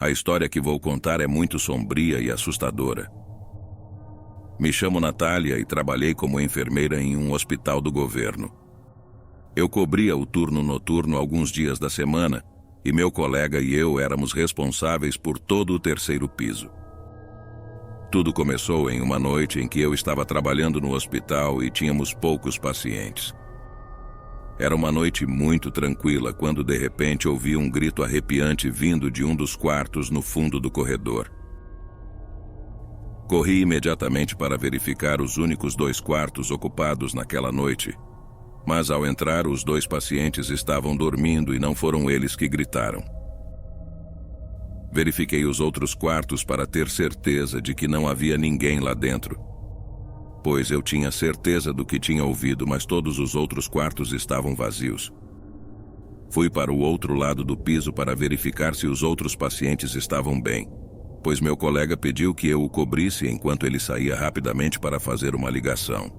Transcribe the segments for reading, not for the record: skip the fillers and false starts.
A história que vou contar é muito sombria e assustadora. Me chamo Natália e trabalhei como enfermeira em um hospital do governo. Eu cobria o turno noturno alguns dias da semana e meu colega e eu éramos responsáveis por todo o terceiro piso. Tudo começou em uma noite em que eu estava trabalhando no hospital e tínhamos poucos pacientes. Era uma noite muito tranquila quando de repente ouvi um grito arrepiante vindo de um dos quartos no fundo do corredor. Corri imediatamente para verificar os únicos 2 quartos ocupados naquela noite, mas ao entrar os 2 pacientes estavam dormindo e não foram eles que gritaram. Verifiquei os outros quartos para ter certeza de que não havia ninguém lá dentro, pois eu tinha certeza do que tinha ouvido, mas todos os outros quartos estavam vazios. Fui para o outro lado do piso para verificar se os outros pacientes estavam bem, pois meu colega pediu que eu o cobrisse enquanto ele saía rapidamente para fazer uma ligação.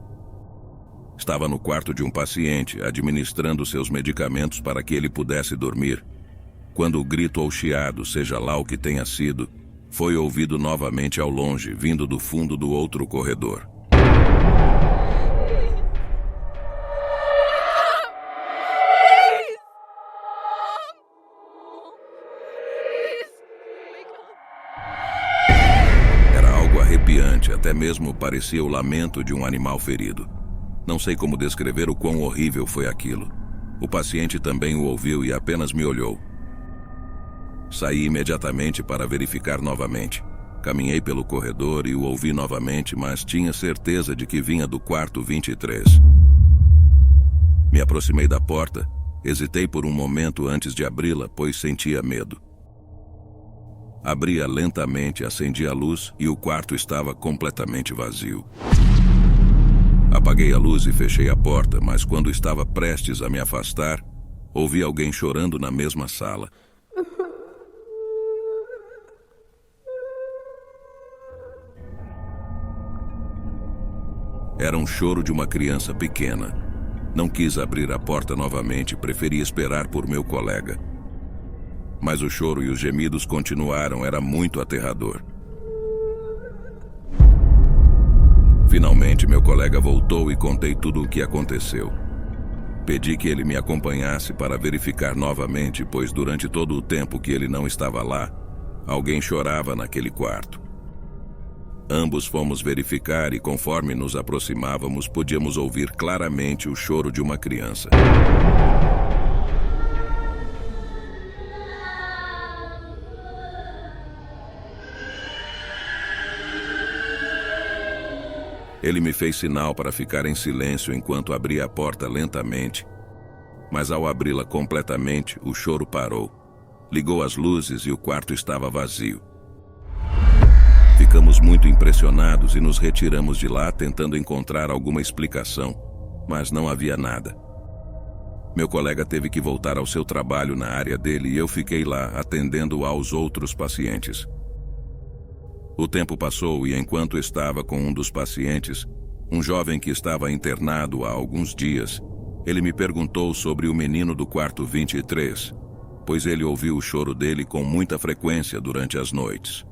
Estava no quarto de um paciente, administrando seus medicamentos para que ele pudesse dormir, quando o grito ou chiado, seja lá o que tenha sido, foi ouvido novamente ao longe, vindo do fundo do outro corredor. Arrepiante, até mesmo parecia o lamento de um animal ferido. Não sei como descrever o quão horrível foi aquilo. O paciente também o ouviu e apenas me olhou. Saí imediatamente para verificar novamente. Caminhei pelo corredor e o ouvi novamente, mas tinha certeza de que vinha do quarto 23. Me aproximei da porta, hesitei por um momento antes de abri-la, pois sentia medo. Abri-a lentamente, acendi a luz e o quarto estava completamente vazio. Apaguei a luz e fechei a porta, mas quando estava prestes a me afastar, ouvi alguém chorando na mesma sala. Era um choro de uma criança pequena. Não quis abrir a porta novamente, preferi esperar por meu colega. Mas o choro e os gemidos continuaram, era muito aterrador. Finalmente, meu colega voltou e contei tudo o que aconteceu. Pedi que ele me acompanhasse para verificar novamente, pois durante todo o tempo que ele não estava lá, alguém chorava naquele quarto. Ambos fomos verificar e, conforme nos aproximávamos, podíamos ouvir claramente o choro de uma criança. Ele me fez sinal para ficar em silêncio enquanto abria a porta lentamente, mas ao abri-la completamente, o choro parou. Ligou as luzes e o quarto estava vazio. Ficamos muito impressionados e nos retiramos de lá tentando encontrar alguma explicação, mas não havia nada. Meu colega teve que voltar ao seu trabalho na área dele e eu fiquei lá atendendo aos outros pacientes. O tempo passou e enquanto estava com um dos pacientes, um jovem que estava internado há alguns dias, ele me perguntou sobre o menino do quarto 23, pois ele ouviu o choro dele com muita frequência durante as noites.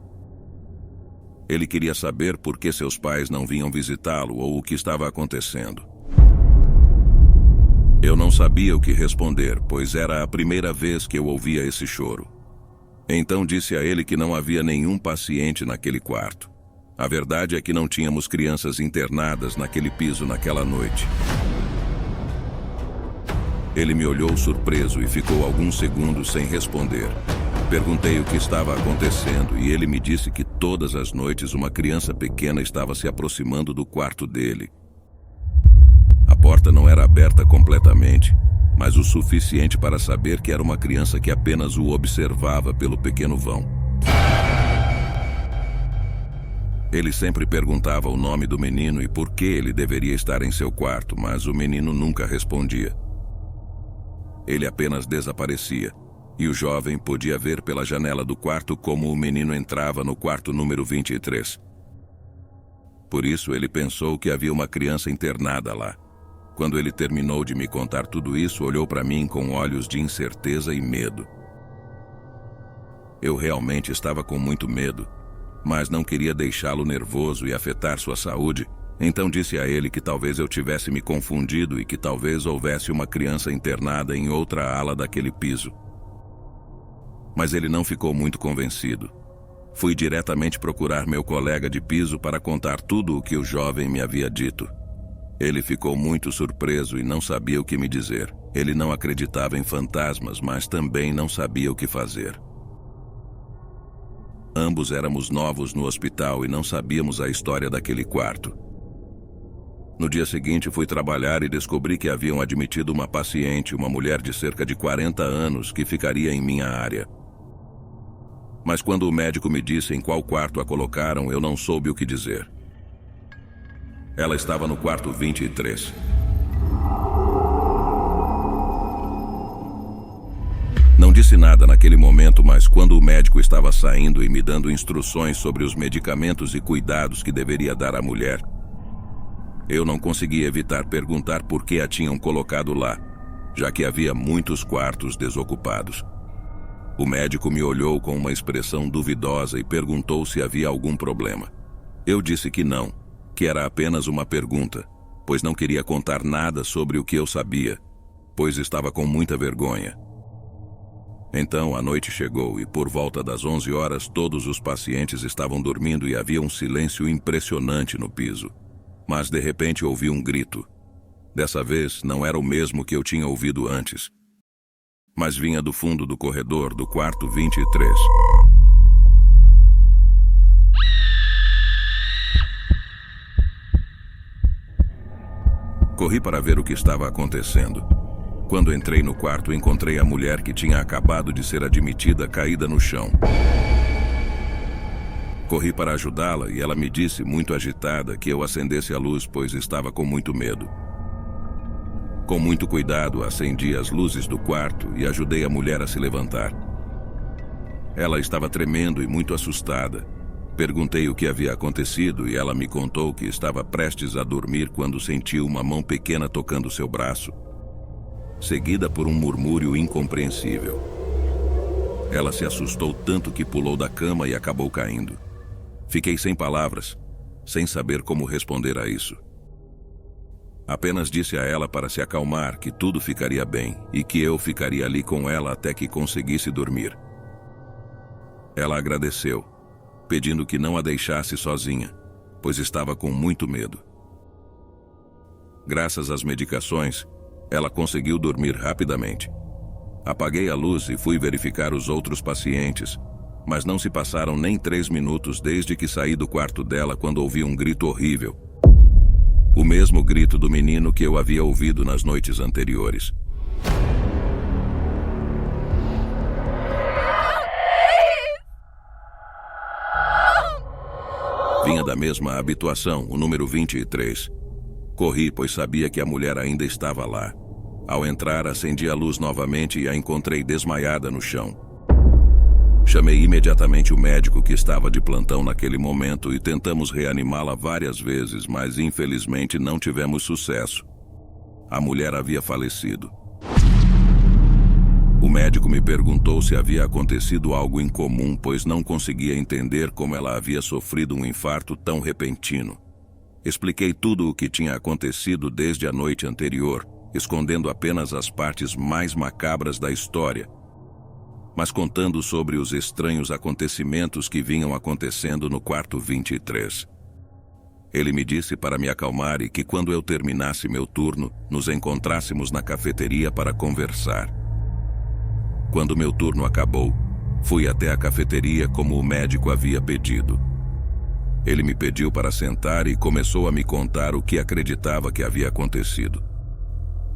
Ele queria saber por que seus pais não vinham visitá-lo ou o que estava acontecendo. Eu não sabia o que responder, pois era a primeira vez que eu ouvia esse choro. Então disse a ele que não havia nenhum paciente naquele quarto. A verdade é que não tínhamos crianças internadas naquele piso naquela noite. Ele me olhou surpreso e ficou alguns segundos sem responder. Perguntei o que estava acontecendo e ele me disse que todas as noites uma criança pequena estava se aproximando do quarto dele. A porta não era aberta completamente, mas o suficiente para saber que era uma criança que apenas o observava pelo pequeno vão. Ele sempre perguntava o nome do menino e por que ele deveria estar em seu quarto, mas o menino nunca respondia. Ele apenas desaparecia, e o jovem podia ver pela janela do quarto como o menino entrava no quarto número 23. Por isso ele pensou que havia uma criança internada lá. Quando ele terminou de me contar tudo isso, olhou para mim com olhos de incerteza e medo. Eu realmente estava com muito medo, mas não queria deixá-lo nervoso e afetar sua saúde, então disse a ele que talvez eu tivesse me confundido e que talvez houvesse uma criança internada em outra ala daquele piso. Mas ele não ficou muito convencido. Fui diretamente procurar meu colega de piso para contar tudo o que o jovem me havia dito. Ele ficou muito surpreso e não sabia o que me dizer. Ele não acreditava em fantasmas, mas também não sabia o que fazer. Ambos éramos novos no hospital e não sabíamos a história daquele quarto. No dia seguinte fui trabalhar e descobri que haviam admitido uma paciente, uma mulher de cerca de 40 anos, que ficaria em minha área. Mas quando o médico me disse em qual quarto a colocaram, eu não soube o que dizer. Ela estava no quarto 23. Não disse nada naquele momento, mas quando o médico estava saindo e me dando instruções sobre os medicamentos e cuidados que deveria dar à mulher, eu não consegui evitar perguntar por que a tinham colocado lá, já que havia muitos quartos desocupados. O médico me olhou com uma expressão duvidosa e perguntou se havia algum problema. Eu disse que não, que era apenas uma pergunta, pois não queria contar nada sobre o que eu sabia, pois estava com muita vergonha. Então a noite chegou e por volta das 11 horas todos os pacientes estavam dormindo e havia um silêncio impressionante no piso. Mas de repente ouvi um grito. Dessa vez não era o mesmo que eu tinha ouvido antes, mas vinha do fundo do corredor do quarto 23. Corri para ver o que estava acontecendo. Quando entrei no quarto, encontrei a mulher que tinha acabado de ser admitida caída no chão. Corri para ajudá-la e ela me disse, muito agitada, que eu acendesse a luz, pois estava com muito medo. Com muito cuidado, acendi as luzes do quarto e ajudei a mulher a se levantar. Ela estava tremendo e muito assustada. Perguntei o que havia acontecido e ela me contou que estava prestes a dormir quando sentiu uma mão pequena tocando seu braço, seguida por um murmúrio incompreensível. Ela se assustou tanto que pulou da cama e acabou caindo. Fiquei sem palavras, sem saber como responder a isso. Apenas disse a ela para se acalmar, que tudo ficaria bem e que eu ficaria ali com ela até que conseguisse dormir. Ela agradeceu, pedindo que não a deixasse sozinha, pois estava com muito medo. Graças às medicações, ela conseguiu dormir rapidamente. Apaguei a luz e fui verificar os outros pacientes, mas não se passaram nem 3 minutos desde que saí do quarto dela quando ouvi um grito horrível. O mesmo grito do menino que eu havia ouvido nas noites anteriores. Vinha da mesma habitação, o número 23. Corri, pois sabia que a mulher ainda estava lá. Ao entrar, acendi a luz novamente e a encontrei desmaiada no chão. Chamei imediatamente o médico que estava de plantão naquele momento e tentamos reanimá-la várias vezes, mas infelizmente não tivemos sucesso. A mulher havia falecido. O médico me perguntou se havia acontecido algo incomum, pois não conseguia entender como ela havia sofrido um infarto tão repentino. Expliquei tudo o que tinha acontecido desde a noite anterior, escondendo apenas as partes mais macabras da história, mas contando sobre os estranhos acontecimentos que vinham acontecendo no quarto 23. Ele me disse para me acalmar e que quando eu terminasse meu turno, nos encontrássemos na cafeteria para conversar. Quando meu turno acabou, fui até a cafeteria como o médico havia pedido. Ele me pediu para sentar e começou a me contar o que acreditava que havia acontecido.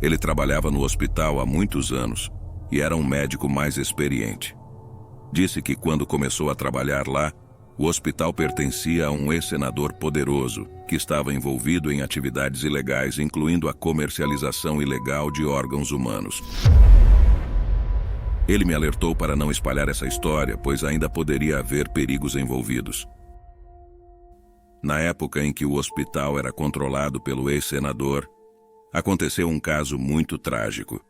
Ele trabalhava no hospital há muitos anos e era um médico mais experiente. Disse que quando começou a trabalhar lá, o hospital pertencia a um ex-senador poderoso que estava envolvido em atividades ilegais, incluindo a comercialização ilegal de órgãos humanos. Ele me alertou para não espalhar essa história, pois ainda poderia haver perigos envolvidos. Na época em que o hospital era controlado pelo ex-senador, aconteceu um caso muito trágico.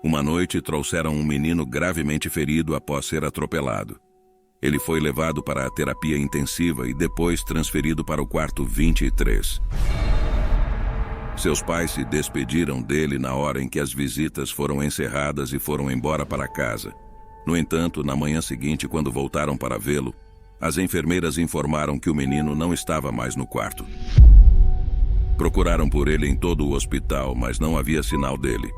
Uma noite trouxeram um menino gravemente ferido após ser atropelado. Ele foi levado para a terapia intensiva e depois transferido para o quarto 23. Seus pais se despediram dele na hora em que as visitas foram encerradas e foram embora para casa. No entanto, na manhã seguinte, quando voltaram para vê-lo, as enfermeiras informaram que o menino não estava mais no quarto. Procuraram por ele em todo o hospital, mas não havia sinal dele.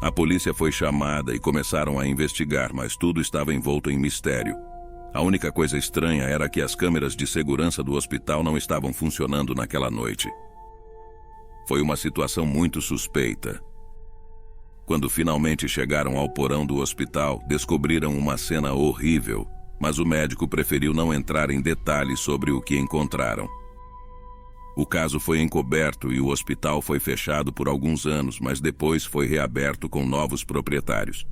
A polícia foi chamada e começaram a investigar, mas tudo estava envolto em mistério. A única coisa estranha era que as câmeras de segurança do hospital não estavam funcionando naquela noite. Foi uma situação muito suspeita. Quando finalmente chegaram ao porão do hospital, descobriram uma cena horrível, mas o médico preferiu não entrar em detalhes sobre o que encontraram. O caso foi encoberto e o hospital foi fechado por alguns anos, mas depois foi reaberto com novos proprietários.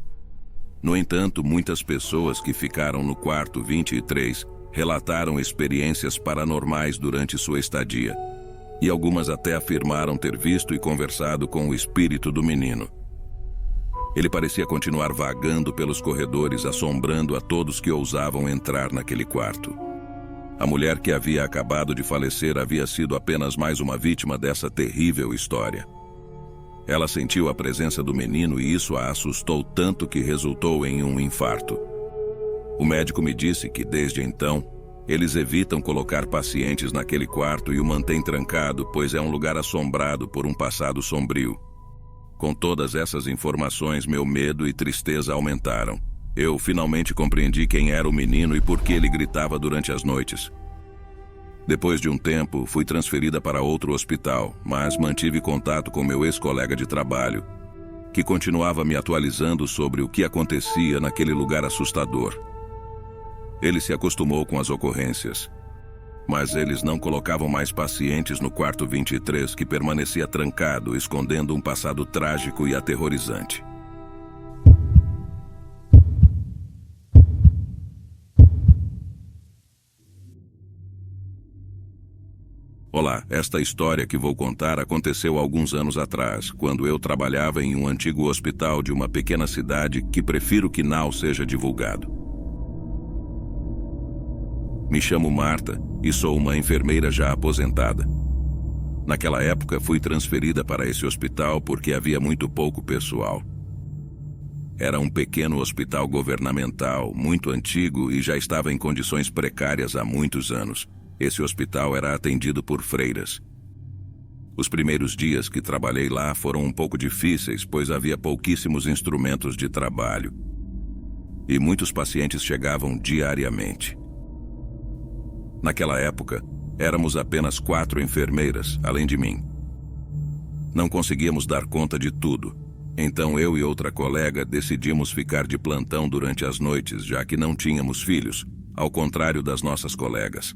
No entanto, muitas pessoas que ficaram no quarto 23 relataram experiências paranormais durante sua estadia, e algumas até afirmaram ter visto e conversado com o espírito do menino. Ele parecia continuar vagando pelos corredores, assombrando a todos que ousavam entrar naquele quarto. A mulher que havia acabado de falecer havia sido apenas mais uma vítima dessa terrível história. Ela sentiu a presença do menino e isso a assustou tanto que resultou em um infarto. O médico me disse que, desde então, eles evitam colocar pacientes naquele quarto e o mantêm trancado, pois é um lugar assombrado por um passado sombrio. Com todas essas informações, meu medo e tristeza aumentaram. Eu finalmente compreendi quem era o menino e por que ele gritava durante as noites. Depois de um tempo, fui transferida para outro hospital, mas mantive contato com meu ex-colega de trabalho, que continuava me atualizando sobre o que acontecia naquele lugar assustador. Ele se acostumou com as ocorrências, mas eles não colocavam mais pacientes no quarto 23, que permanecia trancado, escondendo um passado trágico e aterrorizante. Olá, esta história que vou contar aconteceu alguns anos atrás, quando eu trabalhava em um antigo hospital de uma pequena cidade que prefiro que não seja divulgado. Me chamo Marta e sou uma enfermeira já aposentada. Naquela época fui transferida para esse hospital porque havia muito pouco pessoal. Era um pequeno hospital governamental, muito antigo e já estava em condições precárias há muitos anos. Esse hospital era atendido por freiras. Os primeiros dias que trabalhei lá foram um pouco difíceis, pois havia pouquíssimos instrumentos de trabalho. E muitos pacientes chegavam diariamente. Naquela época, éramos apenas 4 enfermeiras, além de mim. Não conseguíamos dar conta de tudo, então eu e outra colega decidimos ficar de plantão durante as noites, já que não tínhamos filhos, ao contrário das nossas colegas.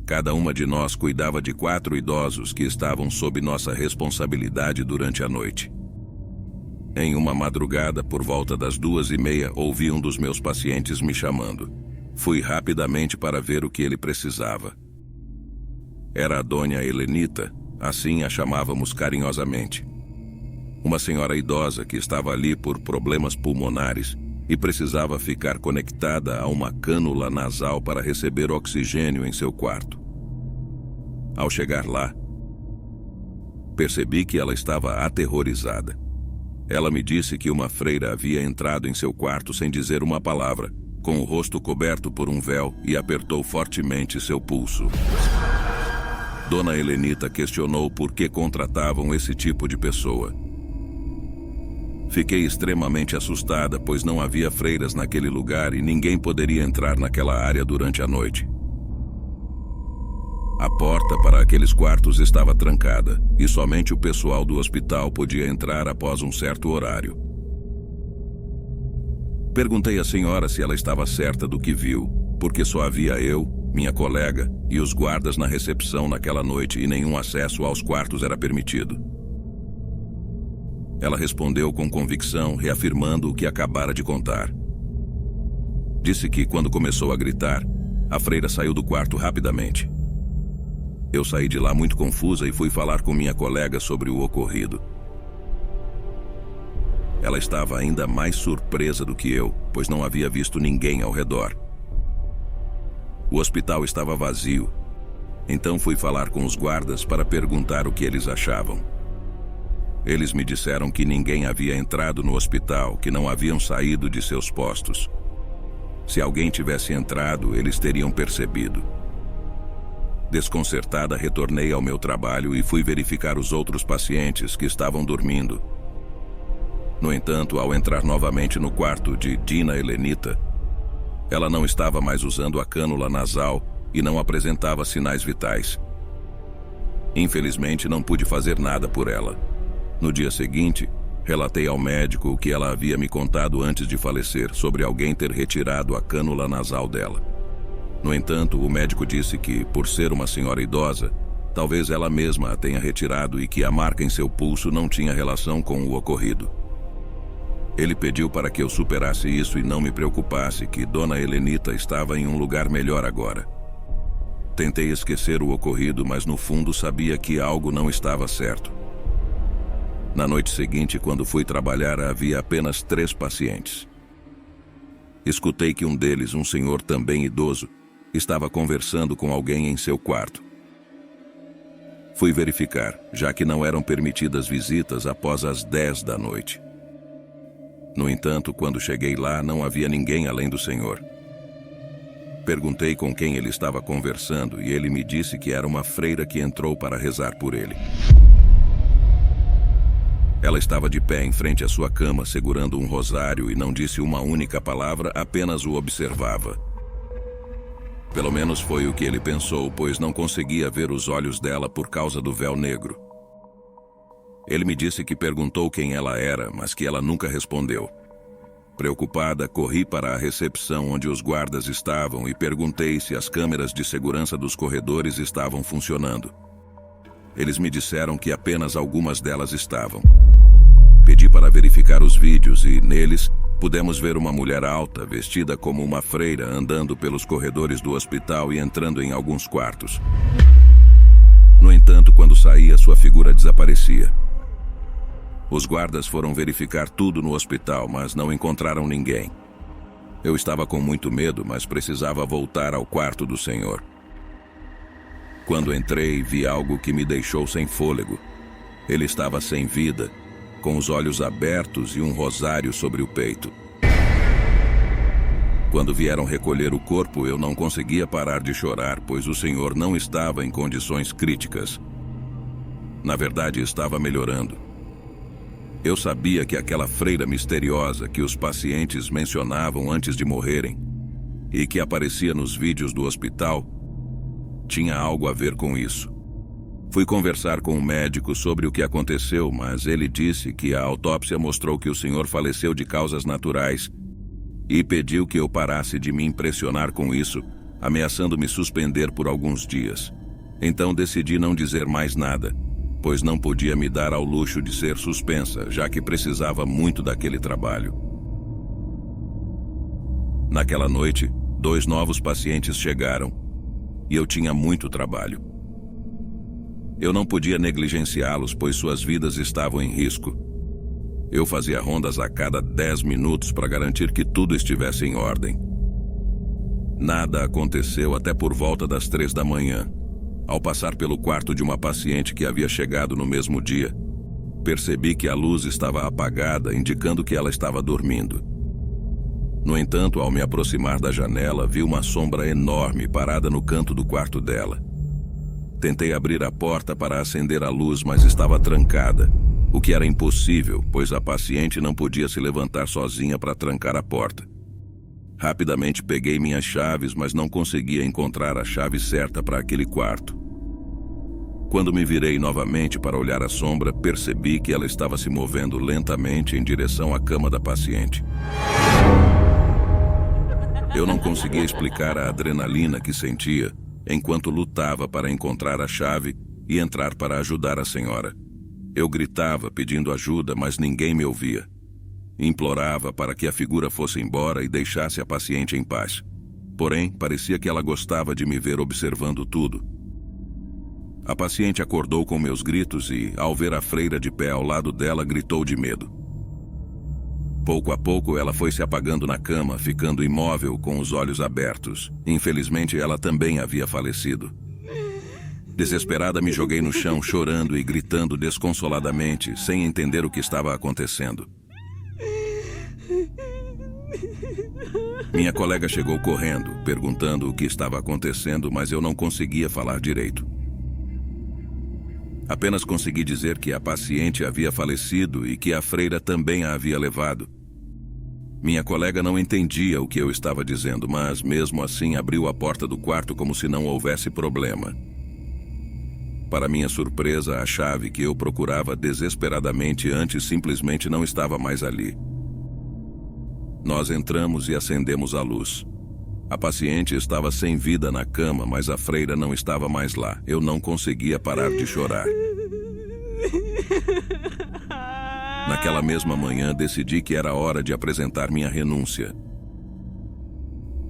Cada uma de nós cuidava de 4 idosos que estavam sob nossa responsabilidade durante a noite. Em uma madrugada, por volta das 2:30, ouvi um dos meus pacientes me chamando. Fui rapidamente para ver o que ele precisava. Era a dona Helenita, assim a chamávamos carinhosamente. Uma senhora idosa que estava ali por problemas pulmonares e precisava ficar conectada a uma cânula nasal para receber oxigênio em seu quarto. Ao chegar lá, percebi que ela estava aterrorizada. Ela me disse que uma freira havia entrado em seu quarto sem dizer uma palavra, com o rosto coberto por um véu, e apertou fortemente seu pulso. Dona Helenita questionou por que contratavam esse tipo de pessoa. Fiquei extremamente assustada, pois não havia freiras naquele lugar e ninguém poderia entrar naquela área durante a noite. A porta para aqueles quartos estava trancada e somente o pessoal do hospital podia entrar após um certo horário. Perguntei à senhora se ela estava certa do que viu, porque só havia eu, minha colega e os guardas na recepção naquela noite e nenhum acesso aos quartos era permitido. Ela respondeu com convicção, reafirmando o que acabara de contar. Disse que, quando começou a gritar, a freira saiu do quarto rapidamente. Eu saí de lá muito confusa e fui falar com minha colega sobre o ocorrido. Ela estava ainda mais surpresa do que eu, pois não havia visto ninguém ao redor. O hospital estava vazio. Então fui falar com os guardas para perguntar o que eles achavam. Eles me disseram que ninguém havia entrado no hospital, que não haviam saído de seus postos. Se alguém tivesse entrado, eles teriam percebido. Desconcertada, retornei ao meu trabalho e fui verificar os outros pacientes que estavam dormindo. No entanto, ao entrar novamente no quarto de Dina Helenita, ela não estava mais usando a cânula nasal e não apresentava sinais vitais. Infelizmente, não pude fazer nada por ela. No dia seguinte, relatei ao médico o que ela havia me contado antes de falecer sobre alguém ter retirado a cânula nasal dela. No entanto, o médico disse que, por ser uma senhora idosa, talvez ela mesma a tenha retirado e que a marca em seu pulso não tinha relação com o ocorrido. Ele pediu para que eu superasse isso e não me preocupasse que Dona Helenita estava em um lugar melhor agora. Tentei esquecer o ocorrido, mas no fundo sabia que algo não estava certo. Na noite seguinte, quando fui trabalhar, havia apenas 3 pacientes. Escutei que um deles, um senhor também idoso, estava conversando com alguém em seu quarto. Fui verificar, já que não eram permitidas visitas após as 10 da noite. No entanto, quando cheguei lá, não havia ninguém além do senhor. Perguntei com quem ele estava conversando e ele me disse que era uma freira que entrou para rezar por ele. Ela estava de pé em frente à sua cama, segurando um rosário e não disse uma única palavra, apenas o observava. Pelo menos foi o que ele pensou, pois não conseguia ver os olhos dela por causa do véu negro. Ele me disse que perguntou quem ela era, mas que ela nunca respondeu. Preocupada, corri para a recepção onde os guardas estavam e perguntei se as câmeras de segurança dos corredores estavam funcionando. Eles me disseram que apenas algumas delas estavam. Pedi para verificar os vídeos e, neles, pudemos ver uma mulher alta, vestida como uma freira, andando pelos corredores do hospital e entrando em alguns quartos. No entanto, quando saía, sua figura desaparecia. Os guardas foram verificar tudo no hospital, mas não encontraram ninguém. Eu estava com muito medo, mas precisava voltar ao quarto do senhor. Quando entrei, vi algo que me deixou sem fôlego. Ele estava sem vida, com os olhos abertos e um rosário sobre o peito. Quando vieram recolher o corpo, eu não conseguia parar de chorar, pois o senhor não estava em condições críticas. Na verdade, estava melhorando. Eu sabia que aquela freira misteriosa que os pacientes mencionavam antes de morrerem e que aparecia nos vídeos do hospital tinha algo a ver com isso. Fui conversar com o médico sobre o que aconteceu, mas ele disse que a autópsia mostrou que o senhor faleceu de causas naturais e pediu que eu parasse de me impressionar com isso, ameaçando me suspender por alguns dias. Então decidi não dizer mais nada, pois não podia me dar ao luxo de ser suspensa, já que precisava muito daquele trabalho. Naquela noite, 2 novos pacientes chegaram e eu tinha muito trabalho. Eu não podia negligenciá-los, pois suas vidas estavam em risco. Eu fazia rondas a cada 10 minutos para garantir que tudo estivesse em ordem. Nada aconteceu até por volta das 3 da manhã. Ao passar pelo quarto de uma paciente que havia chegado no mesmo dia, percebi que a luz estava apagada, indicando que ela estava dormindo. No entanto, ao me aproximar da janela, vi uma sombra enorme parada no canto do quarto dela. Tentei abrir a porta para acender a luz, mas estava trancada, o que era impossível, pois a paciente não podia se levantar sozinha para trancar a porta. Rapidamente peguei minhas chaves, mas não conseguia encontrar a chave certa para aquele quarto. Quando me virei novamente para olhar a sombra, percebi que ela estava se movendo lentamente em direção à cama da paciente. Eu não conseguia explicar a adrenalina que sentia enquanto lutava para encontrar a chave e entrar para ajudar a senhora. Eu gritava pedindo ajuda, mas ninguém me ouvia. Implorava para que a figura fosse embora e deixasse a paciente em paz. Porém, parecia que ela gostava de me ver observando tudo. A paciente acordou com meus gritos e, ao ver a freira de pé ao lado dela, gritou de medo. Pouco a pouco ela foi se apagando na cama, ficando imóvel com os olhos abertos. Infelizmente, ela também havia falecido. Desesperada, me joguei no chão, chorando e gritando desconsoladamente, sem entender o que estava acontecendo. Minha colega chegou correndo, perguntando o que estava acontecendo, mas eu não conseguia falar direito. Apenas consegui dizer que a paciente havia falecido e que a freira também a havia levado. Minha colega não entendia o que eu estava dizendo, mas mesmo assim abriu a porta do quarto como se não houvesse problema. Para minha surpresa, a chave que eu procurava desesperadamente antes simplesmente não estava mais ali. Nós entramos e acendemos a luz. A paciente estava sem vida na cama, mas a freira não estava mais lá. Eu não conseguia parar de chorar. Naquela mesma manhã, decidi que era hora de apresentar minha renúncia.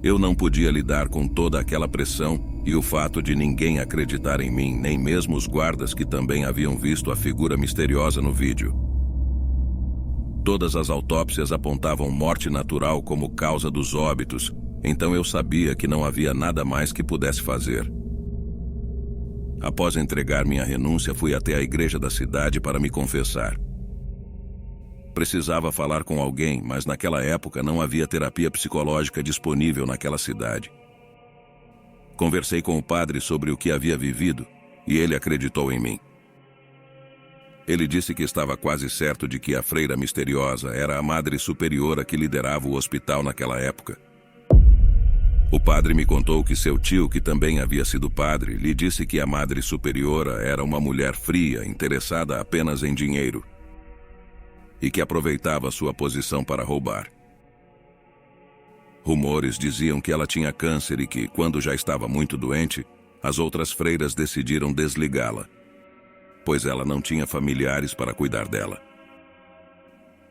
Eu não podia lidar com toda aquela pressão e o fato de ninguém acreditar em mim, nem mesmo os guardas que também haviam visto a figura misteriosa no vídeo. Todas as autópsias apontavam morte natural como causa dos óbitos, então eu sabia que não havia nada mais que pudesse fazer. Após entregar minha renúncia, fui até a igreja da cidade para me confessar. Precisava falar com alguém, mas naquela época não havia terapia psicológica disponível naquela cidade. Conversei com o padre sobre o que havia vivido e ele acreditou em mim. Ele disse que estava quase certo de que a freira misteriosa era a madre superiora que liderava o hospital naquela época. O padre me contou que seu tio, que também havia sido padre, lhe disse que a madre superiora era uma mulher fria, interessada apenas em dinheiro, e que aproveitava sua posição para roubar. Rumores diziam que ela tinha câncer e que, quando já estava muito doente, as outras freiras decidiram desligá-la, pois ela não tinha familiares para cuidar dela.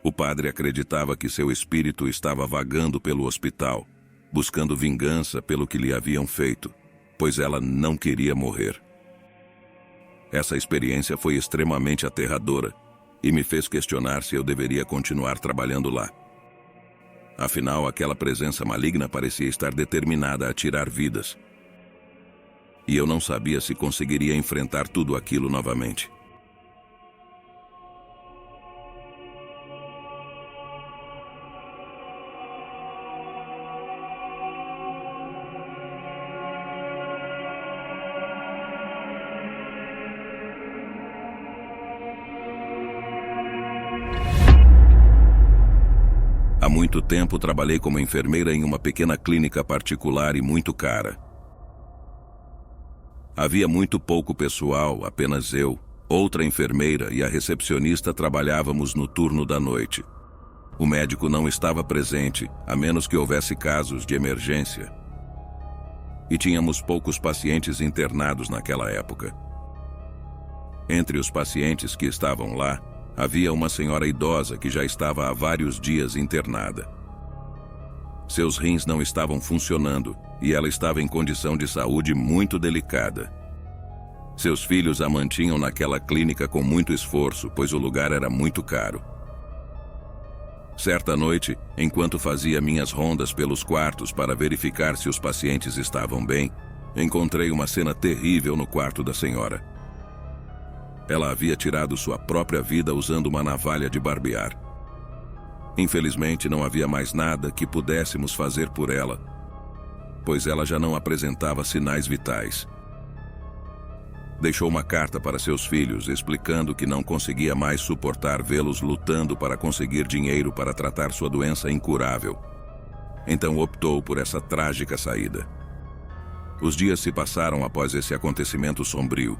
O padre acreditava que seu espírito estava vagando pelo hospital, buscando vingança pelo que lhe haviam feito, pois ela não queria morrer. Essa experiência foi extremamente aterradora e me fez questionar se eu deveria continuar trabalhando lá. Afinal, aquela presença maligna parecia estar determinada a tirar vidas. E eu não sabia se conseguiria enfrentar tudo aquilo novamente. Há muito tempo trabalhei como enfermeira em uma pequena clínica particular e muito cara. Havia muito pouco pessoal, apenas eu, outra enfermeira e a recepcionista trabalhávamos no turno da noite. O médico não estava presente, a menos que houvesse casos de emergência. E tínhamos poucos pacientes internados naquela época. Entre os pacientes que estavam lá, havia uma senhora idosa que já estava há vários dias internada. Seus rins não estavam funcionando e ela estava em condição de saúde muito delicada. Seus filhos a mantinham naquela clínica com muito esforço, pois o lugar era muito caro. Certa noite, enquanto fazia minhas rondas pelos quartos para verificar se os pacientes estavam bem, encontrei uma cena terrível no quarto da senhora. Ela havia tirado sua própria vida usando uma navalha de barbear. Infelizmente, não havia mais nada que pudéssemos fazer por ela, pois ela já não apresentava sinais vitais. Deixou uma carta para seus filhos, explicando que não conseguia mais suportar vê-los lutando para conseguir dinheiro para tratar sua doença incurável. Então optou por essa trágica saída. Os dias se passaram após esse acontecimento sombrio.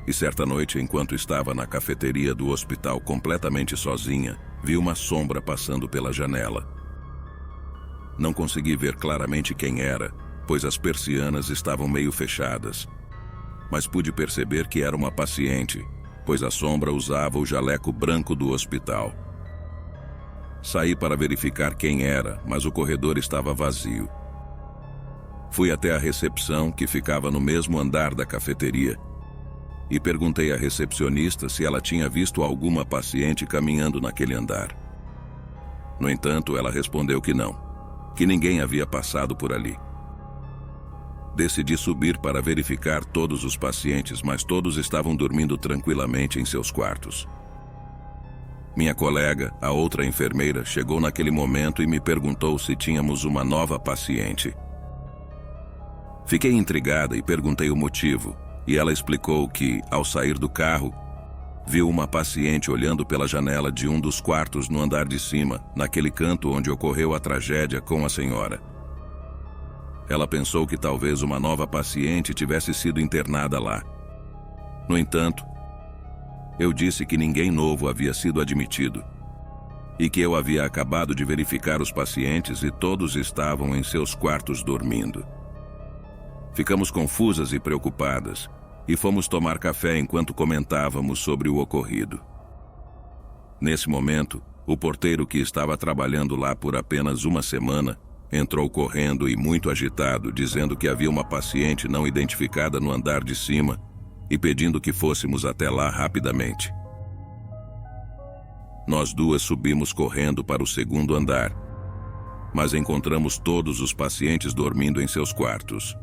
E certa noite, enquanto estava na cafeteria do hospital completamente sozinha, vi uma sombra passando pela janela. Não consegui ver claramente quem era, pois as persianas estavam meio fechadas. Mas pude perceber que era uma paciente, pois a sombra usava o jaleco branco do hospital. Saí para verificar quem era, mas o corredor estava vazio. Fui até a recepção, que ficava no mesmo andar da cafeteria, e perguntei à recepcionista se ela tinha visto alguma paciente caminhando naquele andar. No entanto, ela respondeu que não, que ninguém havia passado por ali. Decidi subir para verificar todos os pacientes, mas todos estavam dormindo tranquilamente em seus quartos. Minha colega, a outra enfermeira, chegou naquele momento e me perguntou se tínhamos uma nova paciente. Fiquei intrigada e perguntei o motivo, e ela explicou que, ao sair do carro, viu uma paciente olhando pela janela de um dos quartos no andar de cima, naquele canto onde ocorreu a tragédia com a senhora. Ela pensou que talvez uma nova paciente tivesse sido internada lá. No entanto, eu disse que ninguém novo havia sido admitido e que eu havia acabado de verificar os pacientes e todos estavam em seus quartos dormindo. Ficamos confusas e preocupadas e fomos tomar café enquanto comentávamos sobre o ocorrido. Nesse momento, o porteiro que estava trabalhando lá por apenas uma semana entrou correndo e muito agitado, dizendo que havia uma paciente não identificada no andar de cima e pedindo que fôssemos até lá rapidamente. Nós duas subimos correndo para o segundo andar, mas encontramos todos os pacientes dormindo em seus quartos.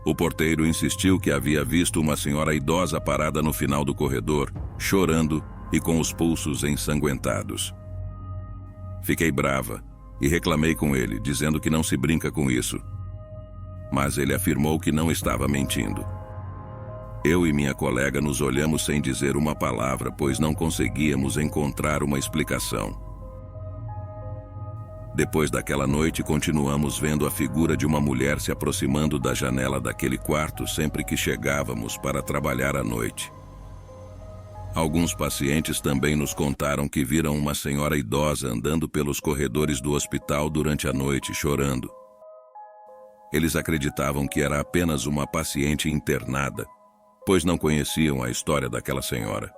O porteiro insistiu que havia visto uma senhora idosa parada no final do corredor, chorando e com os pulsos ensanguentados. Fiquei brava e reclamei com ele, dizendo que não se brinca com isso. Mas ele afirmou que não estava mentindo. Eu e minha colega nos olhamos sem dizer uma palavra, pois não conseguíamos encontrar uma explicação. Depois daquela noite, continuamos vendo a figura de uma mulher se aproximando da janela daquele quarto sempre que chegávamos para trabalhar à noite. Alguns pacientes também nos contaram que viram uma senhora idosa andando pelos corredores do hospital durante a noite, chorando. Eles acreditavam que era apenas uma paciente internada, pois não conheciam a história daquela senhora.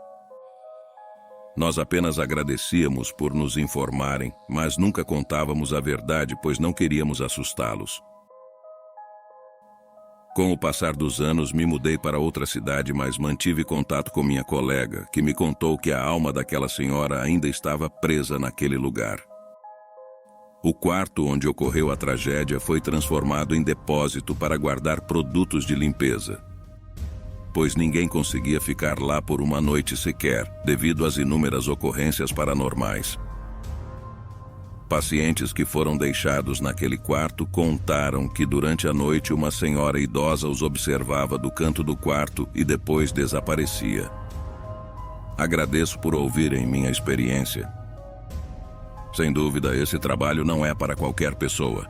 Nós apenas agradecíamos por nos informarem, mas nunca contávamos a verdade, pois não queríamos assustá-los. Com o passar dos anos, me mudei para outra cidade, mas mantive contato com minha colega, que me contou que a alma daquela senhora ainda estava presa naquele lugar. O quarto onde ocorreu a tragédia foi transformado em depósito para guardar produtos de limpeza, pois ninguém conseguia ficar lá por uma noite sequer, devido às inúmeras ocorrências paranormais. Pacientes que foram deixados naquele quarto contaram que durante a noite uma senhora idosa os observava do canto do quarto e depois desaparecia. Agradeço por ouvirem minha experiência. Sem dúvida, esse trabalho não é para qualquer pessoa.